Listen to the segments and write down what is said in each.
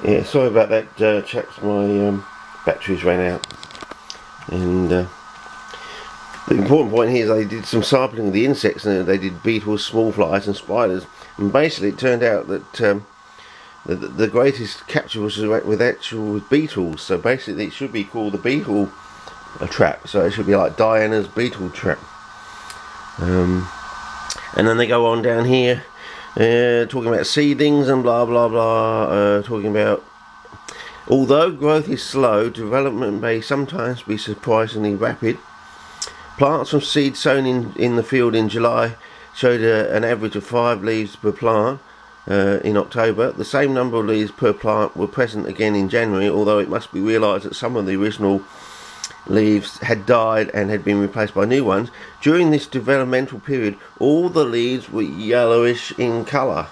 Yeah, sorry about that, chaps. My batteries ran out, and the important point here is they did some sampling of the insects, and they did beetles, small flies, and spiders. And basically, it turned out that the greatest capture was with beetles. So basically, it should be called the beetle trap. So it should be like Diana's beetle trap. And then they go on down here, talking about seedlings and blah blah blah. Talking about, although growth is slow, development may sometimes be surprisingly rapid. Plants from seed sown in the field in July showed an average of 5 leaves per plant. In October, the same number of leaves per plant were present again in January, although it must be realised that some of the original leaves had died and had been replaced by new ones. During this developmental period, all the leaves were yellowish in colour.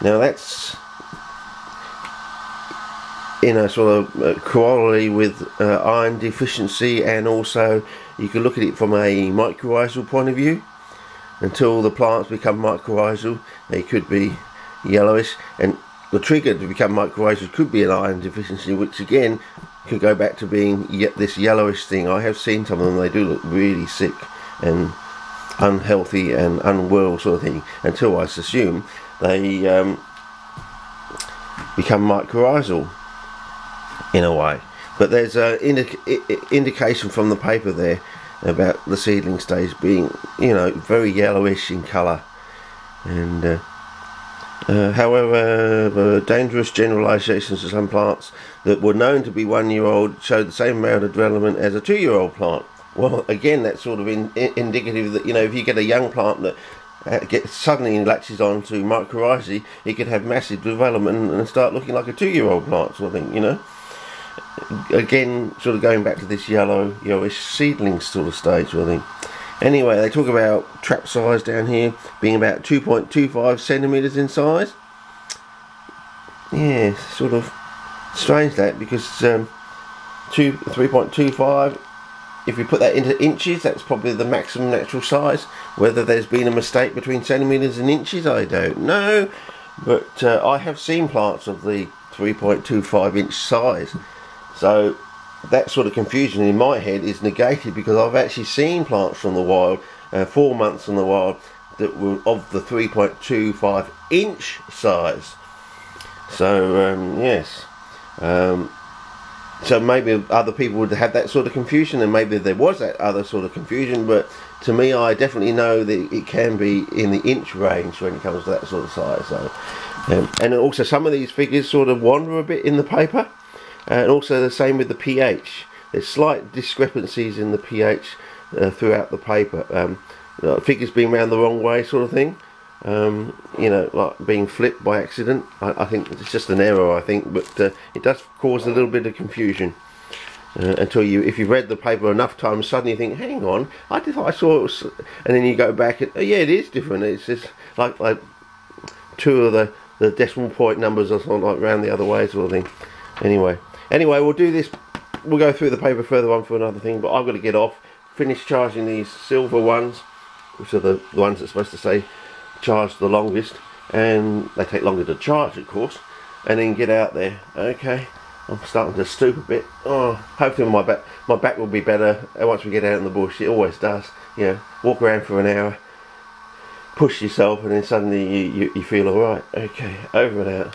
Now that's in a sort of corollary with iron deficiency, and also you can look at it from a mycorrhizal point of view. Until the plants become mycorrhizal, they could be yellowish, and the trigger to become mycorrhizal could be an iron deficiency, which again could go back to being this yellowish thing. I have seen some of them; they do look really sick and unhealthy and unwell sort of thing, until I assume they become mycorrhizal in a way. But there's an indication from the paper there about the seedling stage being, you know, very yellowish in colour. And however, dangerous generalisations of some plants that were known to be 1 year old showed the same amount of development as a 2-year-old plant. Well, again, that's sort of indicative that, you know, if you get a young plant that suddenly latches on to mycorrhizae, it could have massive development and start looking like a 2-year-old plant sort of thing, you know. Again, sort of going back to this yellowish seedling sort of stage, I think. Anyway, they talk about trap size down here being about 2.25 centimetres in size. Yeah, sort of strange that, because 3.25, if you put that into inches, that's probably the maximum natural size. Whether there's been a mistake between centimetres and inches, I don't know. But I have seen plants of the 3.25 inch size. So that sort of confusion in my head is negated, because I've actually seen plants from the wild, 4 months in the wild, that were of the 3.25 inch size. So yes, so maybe other people would have that sort of confusion, and maybe there was that other sort of confusion, but to me, I definitely know that it can be in the inch range when it comes to that sort of size. So, and also some of these figures sort of wander a bit in the paper. And also the same with the pH. There's slight discrepancies in the pH throughout the paper. Figures being round the wrong way sort of thing. You know, like being flipped by accident. I think it's just an error, I think, but it does cause a little bit of confusion. Until if you've read the paper enough times, suddenly you think, hang on, I thought I saw it was, and then you go back and, oh, yeah, it is different. It's just like two of the decimal point numbers or something like round the other way sort of thing. Anyway, we'll do this. We'll go through the paper further on for another thing, but I've got to get off, finish charging these silver ones, which are the ones that's supposed to say charge the longest, and they take longer to charge, of course, and then get out there. Okay, I'm starting to stoop a bit. Oh, hopefully my back will be better once we get out in the bush. It always does. You know, walk around for an hour, push yourself, and then suddenly you feel all right. Okay, over and out.